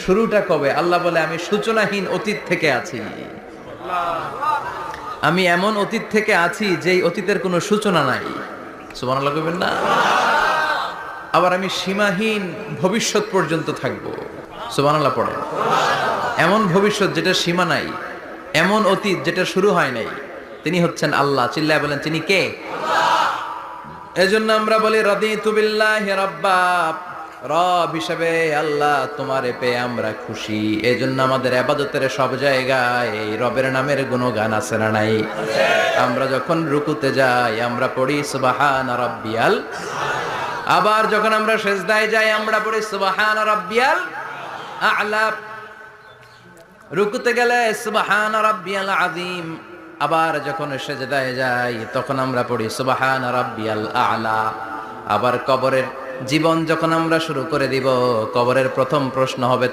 শুরুটা কবে? আল্লাহ বলে আমি সূচনাহীন অতীত থেকে আছি। আমি এমন অতীত থেকে আছি যেই অতীতের কোনো সূচনা নাই। সুবহানাল্লাহ কইবেন না? আবার আমি সীমাহীন ভবিষ্যৎ পর্যন্ত থাকবো। সুবহানাল্লাহ পড়েন। এমন ভবিষ্যৎ যেটা সীমা নাই, এমন অতীত যেটা শুরু হয় নাই, তিনি হচ্ছেন আল্লাহ। চিল্লায় বলেন তিনি কে? এজন্য আমরা বলি রাদিতু বিল্লাহি রাব্বা, রব হিসেবে আল্লাহ তোমারে পেয়ে আমরা খুশি। এজন্য আমাদের ইবাদতের সব জায়গায় এই রবের নামের গুণগান আছে না নাই? আমরা যখন রুকুতে যাই আমরা পড়ি সুবহানা রাব্বিয়াল, আবার যখন আমরা সিজদায় যাই আমরা পড়ি সুবহানা রাব্বিয়াল আ'লা। রুকুতে গেলে সুবহানা রাব্বিয়াল আযীম, আবার যখন সিজদায় যাই তখন আমরা পড়ি সুবহানা রাব্বিয়াল আ'লা। আবার কবরের জীবন যখন আমরা শুরু করে দিব, কবরের প্রথম প্রশ্ন হবে